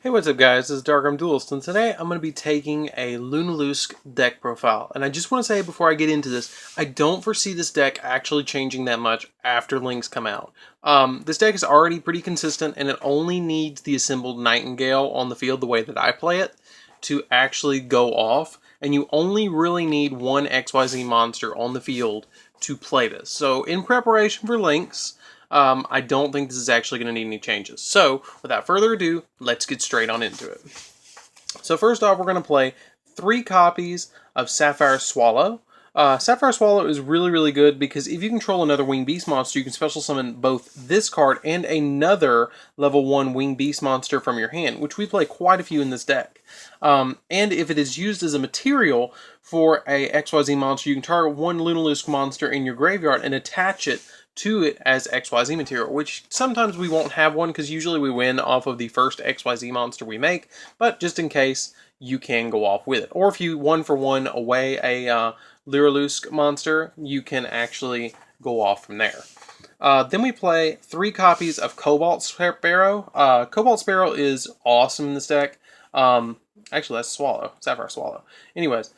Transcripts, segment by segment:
Hey, what's up guys, this is DarkArmedDuelist, and today I'm going to be taking a Lyrilusc deck profile. And I just want to say before I get into this, I don't foresee this deck actually changing that much after links come out. This deck is already pretty consistent, and it only needs the assembled Nightingale on the field the way that I play it to actually go off. And you only really need one XYZ monster on the field to play this. So in preparation for links, I don't think this is actually going to need any changes. So, without further ado, let's get straight on into it. So first off, we're going to play 3 copies of Sapphire Swallow. Sapphire Swallow is really good because if you control another Winged Beast monster, you can special summon both this card and another level 1 Winged Beast monster from your hand, which we play quite a few in this deck. And if it is used as a material for a XYZ monster, you can target one Lyrilusc monster in your graveyard and attach it to it as XYZ material, which sometimes we won't have one because usually we win off of the first XYZ monster we make, but just in case, you can go off with it. Or if you 1-for-1 away a Lyrilusc monster, you can actually go off from there. Then we play 3 copies of Cobalt Sparrow. Cobalt Sparrow is awesome in this deck. Actually, that's Swallow, Sapphire Swallow. Anyways,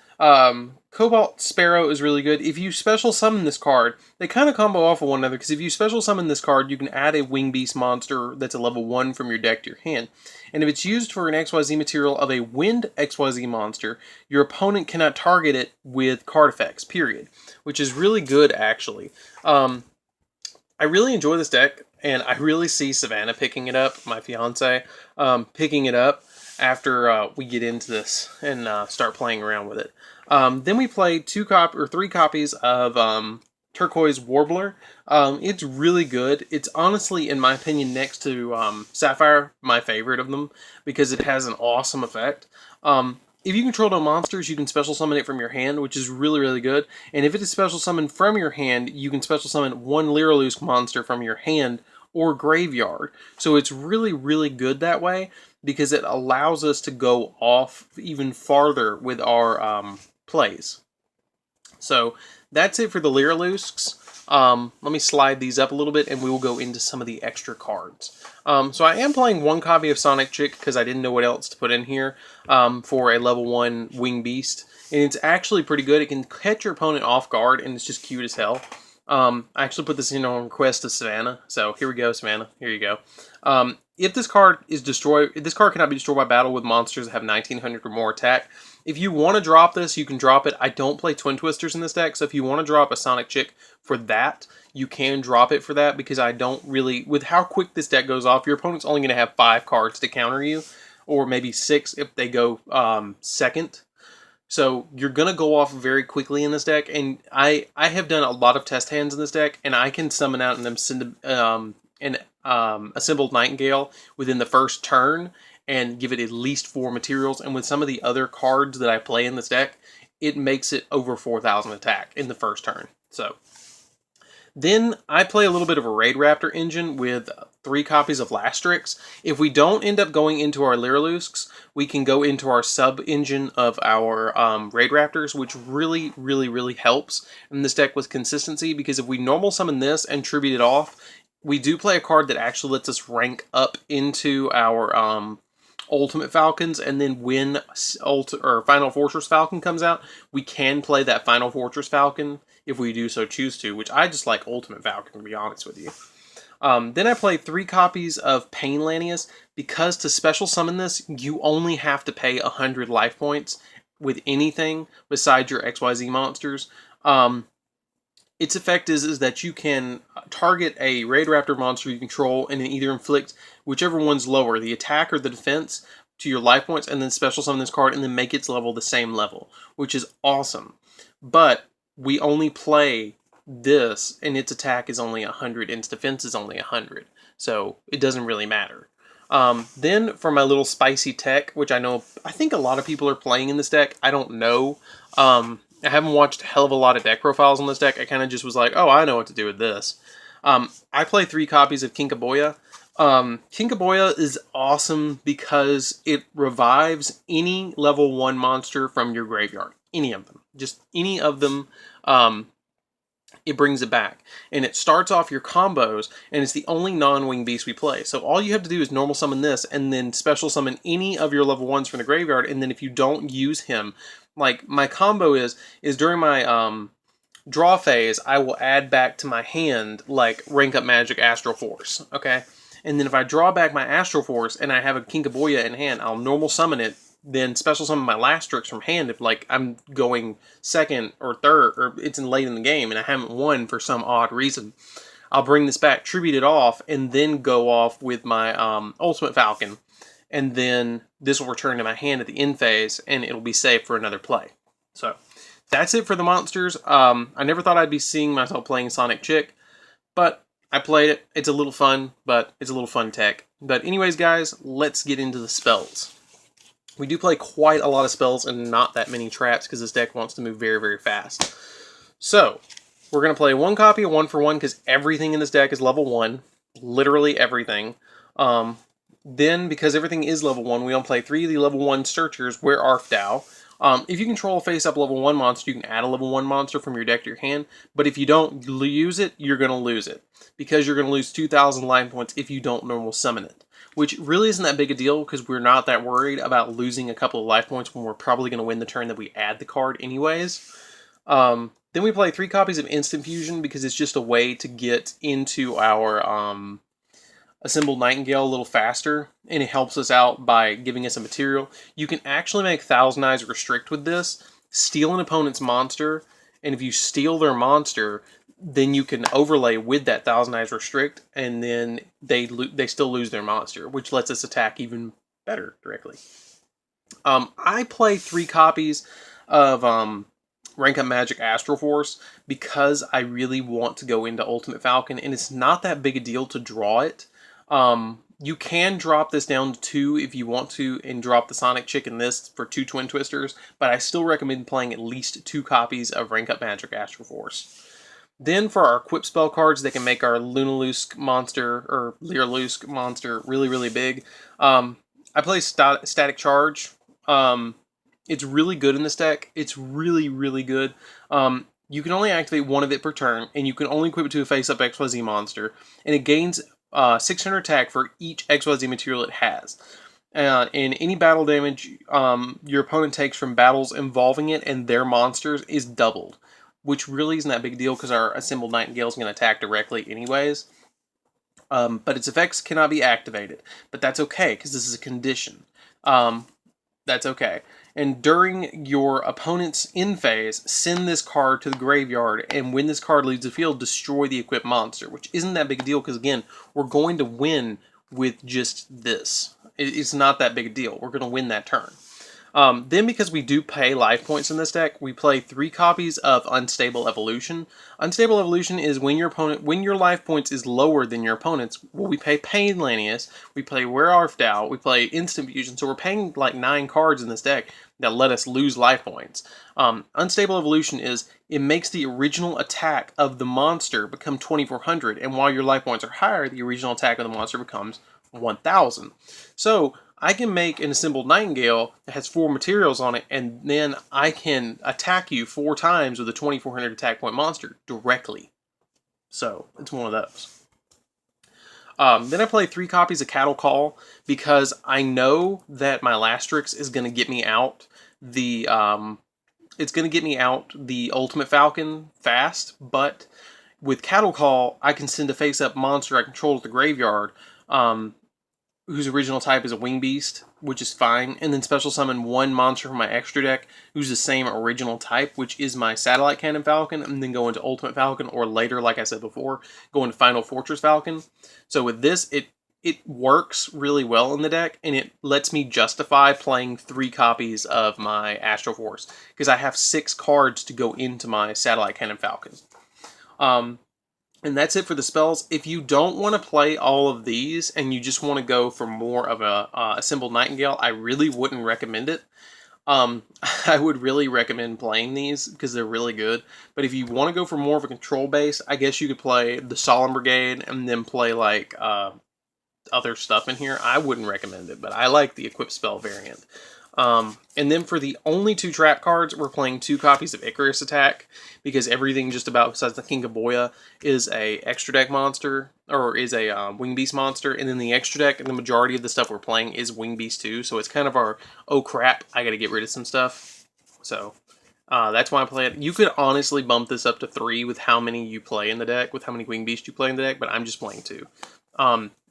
Cobalt Sparrow is really good. If you special summon this card, they kind of combo off of one another, because if you special summon this card, you can add a Winged Beast monster that's a level 1 from your deck to your hand. And if it's used for an XYZ material of a wind XYZ monster, your opponent cannot target it with card effects, period. Which is really good, actually. I really enjoy this deck, and I really see Savannah picking it up, my fiance, picking it up after we get into this and start playing around with it. Then we play 3 copies of Turquoise Warbler. It's really good. It's honestly, in my opinion, next to Sapphire, my favorite of them, because it has an awesome effect. If you control no monsters, you can special summon it from your hand, which is really good. And if it is special summoned from your hand, you can special summon one Lyrilusc monster from your hand or graveyard. So it's really good that way, because it allows us to go off even farther with our plays. So that's it for the Lyriluscs. Let me slide these up a little bit and we will go into some of the extra cards. So I am playing 1 copy of Sonic Chick because I didn't know what else to put in here for a level 1 Winged Beast. And it's actually pretty good. It can catch your opponent off guard and it's just cute as hell. I actually put this in on request of Savannah. So here we go, Savannah. Here you go. If this card is destroyed, this card cannot be destroyed by battle with monsters that have 1900 or more attack. If you want to drop this, you can drop it. I don't play Twin Twisters in this deck, so if you want to drop a Sonic Chick for that, you can drop it for that, because I don't really, with how quick this deck goes off, your opponent's only going to have 5 cards to counter you, or maybe 6 if they go second. So you're going to go off very quickly in this deck, and I have done a lot of test hands in this deck, and I can summon out an assembled Nightingale within the first turn and give it at least 4 materials. And with some of the other cards that I play in this deck, it makes it over 4,000 attack in the first turn. So then I play a little bit of a Raid Raptor engine with 3 copies of Lastrix. If we don't end up going into our Lyriluscs, we can go into our sub-engine of our Raid Raptors, which really helps in this deck with consistency, because if we normal summon this and tribute it off, we do play a card that actually lets us rank up into our Ultimate Falcons, and then when Final Fortress Falcon comes out, we can play that Final Fortress Falcon if we do so choose to, which I just like Ultimate Falcon, to be honest with you. Then I play 3 copies of Pain Lanius, because to special summon this, you only have to pay 100 life points with anything besides your XYZ monsters. Its effect is that you can target a Raid Raptor monster you control and then either inflict whichever one's lower, the attack or the defense, to your life points, and then special summon this card and then make its level the same level, which is awesome. But we only play this, and its attack is only 100, and its defense is only 100, so it doesn't really matter. Then for my little spicy tech, which I think a lot of people are playing in this deck, I don't know. I haven't watched a hell of a lot of deck profiles on this deck. I kind of just was like, oh, I know what to do with this. I play 3 copies of Kinkaboya. Kinkaboya is awesome because it revives any level 1 monster from your graveyard. Any of them. Just any of them. it brings it back. And it starts off your combos, and it's the only non-wing beast we play. So all you have to do is normal summon this, and then special summon any of your level 1s from the graveyard, and then if you don't use him, like my combo is during my draw phase, I will add back to my hand, like, Rank Up Magic Astral Force, okay? And then if I draw back my Astral Force, and I have a Kinkaboya in hand, I'll normal summon it, then special summon my Lyrilusc from hand if, like, I'm going second or third, or it's late in the game and I haven't won for some odd reason. I'll bring this back, tribute it off, and then go off with my Ultimate Falcon. And then this will return to my hand at the end phase, and it'll be safe for another play. So, that's it for the monsters. I never thought I'd be seeing myself playing Sonic Chick, but I played it. It's a little fun, but it's a little fun tech. But anyways, guys, let's get into the spells. We do play quite a lot of spells and not that many traps because this deck wants to move very, very fast. So, we're going to play one copy of 1-for-1 because everything in this deck is level 1. Literally everything. Then, because everything is level 1, we don't play 3 of the level 1 searchers, Where Art Thou. If you control a face-up level 1 monster, you can add a level 1 monster from your deck to your hand, but if you don't use it, you're going to lose it. Because you're going to lose 2,000 life points if you don't normal summon it. Which really isn't that big a deal, because we're not that worried about losing a couple of life points when we're probably going to win the turn that we add the card anyways. Then we play 3 copies of Instant Fusion, because it's just a way to get into our Assembled Nightingale a little faster, and it helps us out by giving us a material. You can actually make Thousand Eyes Restrict with this, steal an opponent's monster, and if you steal their monster, then you can overlay with that Thousand Eyes Restrict, and then they still lose their monster, which lets us attack even better directly. I play 3 copies of Rank Up Magic Astral Force because I really want to go into Ultimate Falcon, and it's not that big a deal to draw it. You can drop this down to 2 if you want to, and drop the Sonic Chick in this for 2 Twin Twisters, but I still recommend playing at least 2 copies of Rank Up Magic Astral Force. Then for our equip spell cards, they can make our Lyrilusc monster, or Lyrilusc monster, really, really big. I play Static Charge. It's really good in this deck. It's really, really good. You can only activate 1 of it per turn, and you can only equip it to a face-up XYZ monster, and it gains 600 attack for each XYZ material it has. And any battle damage your opponent takes from battles involving it and their monsters is doubled, which really isn't that big a deal because our Assembled Nightingale is going to attack directly anyways. But its effects cannot be activated. But that's okay, because this is a condition. That's okay. And during your opponent's end phase, send this card to the graveyard, and when this card leaves the field, destroy the equipped monster, which isn't that big a deal, because again, we're going to win with just this. It's not that big a deal. We're going to win that turn. Then because we do pay life points in this deck, we play 3 copies of Unstable Evolution. Unstable Evolution is when your life points is lower than your opponent's. Well, we pay Painlanius, we play Where Art Thou, we play Instant Fusion, so we're paying like 9 cards in this deck that let us lose life points. Unstable Evolution is, it makes the original attack of the monster become 2,400, and while your life points are higher, the original attack of the monster becomes 1,000. So, I can make an Assembled Nightingale that has 4 materials on it, and then I can attack you 4 times with a 2,400 attack point monster directly. So, it's one of those. Then I play 3 copies of Cattle Call, because I know that my Lyrilusc is going to get me out the Ultimate Falcon fast, but with Cattle Call, I can send a face-up monster I control to the graveyard, whose original type is a Wing Beast, which is fine, and then special summon 1 monster from my extra deck who's the same original type, which is my Satellite Cannon Falcon, and then go into Ultimate Falcon, or later, like I said before, go into Final Fortress Falcon. So with this, it works really well in the deck, and it lets me justify playing 3 copies of my Astral Force, because I have 6 cards to go into my Satellite Cannon Falcon. And that's it for the spells. If you don't want to play all of these and you just want to go for more of a Assembled Nightingale, I really wouldn't recommend it. I would really recommend playing these because they're really good. But if you want to go for more of a control base, I guess you could play the Solemn Brigade and then play like other stuff in here, I wouldn't recommend it, but I like the equip spell variant. And then for the only 2 trap cards, we're playing 2 copies of Icarus Attack, because everything just about besides the King of Boya is a extra deck monster, or is a Wing Beast monster, and then the extra deck, and the majority of the stuff we're playing is Wing Beast too, so it's kind of our, oh crap, I gotta get rid of some stuff. So, that's why I play it. You could honestly bump this up to 3 with how many you play in the deck, with how many Wing Beasts you play in the deck, but I'm just playing 2.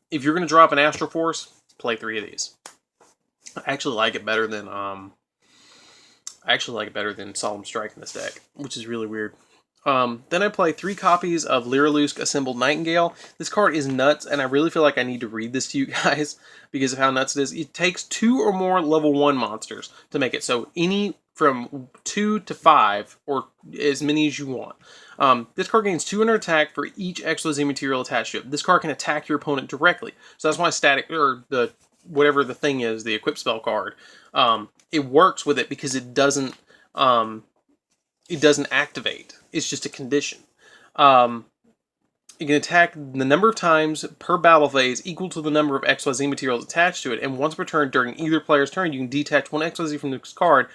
If you're going to drop an Astral Force, play 3 of these. I actually like it better than Solemn Strike in this deck, which is really weird. Then I play 3 copies of Lyrilusc Assembled Nightingale. This card is nuts, and I really feel like I need to read this to you guys because of how nuts it is. It takes 2 or more level 1 monsters to make it, so any from 2 to 5, or as many as you want. This card gains 200 attack for each XYZ material attached to it. This card can attack your opponent directly, so that's why static, or the whatever the thing is, the equip spell card, it works with it because it doesn't activate. It's just a condition. You can attack the number of times per battle phase equal to the number of XYZ materials attached to it, and once per turn during either player's turn, you can detach 1 XYZ from this card.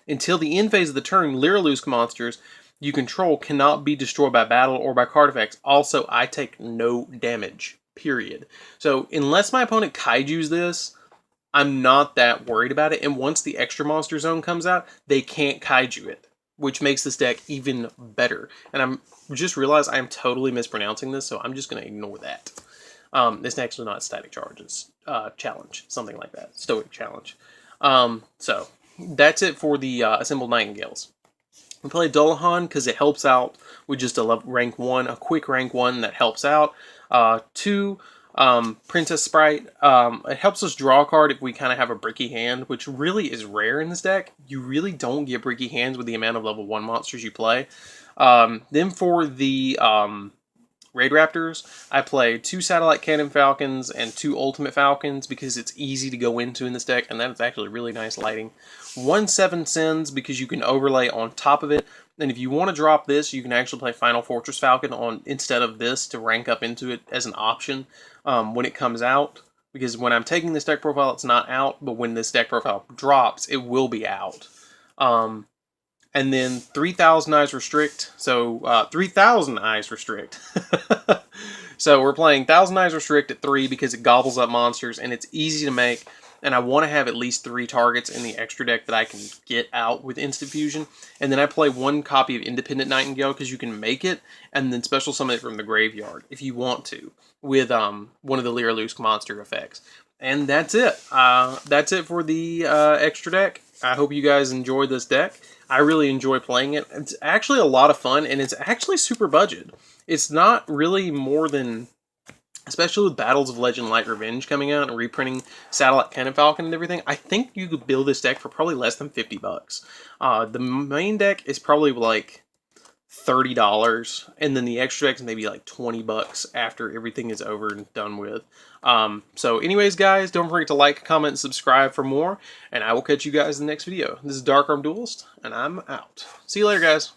Until the end phase of the turn, Lyrilusc monsters you control cannot be destroyed by battle or by card effects. Also, I take no damage, period. So, unless my opponent kaijus this, I'm not that worried about it. And once the extra monster zone comes out, they can't kaiju it, which makes this deck even better. And I'm just realized I'm totally mispronouncing this, so I'm just going to ignore that. It's actually not Static Charge, it's Challenge, something like that. Stoic Challenge. So, that's it for the Assembled Nightingales. We play Dullahan because it helps out with just a rank 1, a quick rank 1 that helps out. 2, Princess Sprite. It helps us draw a card if we kind of have a bricky hand, which really is rare in this deck. You really don't get bricky hands with the amount of level 1 monsters you play. Then for the Raid Raptors, I play 2 Satellite Cannon Falcons and 2 Ultimate Falcons because it's easy to go into in this deck, and that is actually really nice lighting. 1 7 Sins because you can overlay on top of it, and if you want to drop this, you can actually play Final Fortress Falcon on instead of this to rank up into it as an option when it comes out. Because when I'm taking this deck profile, it's not out, but when this deck profile drops, it will be out. And then 3,000 Eyes Restrict. So 3,000 Eyes Restrict. So we're playing 1,000 Eyes Restrict at 3 because it gobbles up monsters and it's easy to make. And I want to have at least 3 targets in the extra deck that I can get out with Instant Fusion. And then I play 1 copy of Independent Nightingale because you can make it and then special summon it from the graveyard if you want to with one of the Lyrilusc monster effects. And that's it. That's it for the extra deck. I hope you guys enjoyed this deck. I really enjoy playing it. It's actually a lot of fun, and it's actually super budget. It's not really more than, especially with Battles of Legend Light Revenge coming out and reprinting Satellite Cannon Falcon and everything, I think you could build this deck for probably less than $50. The main deck is probably like $30, and then the extra deck is maybe like $20 after everything is over and done with. So anyways, guys, don't forget to like, comment, and subscribe for more, and I will catch you guys in the next video. This is DarkArmedDuelist, and I'm out. See you later, guys.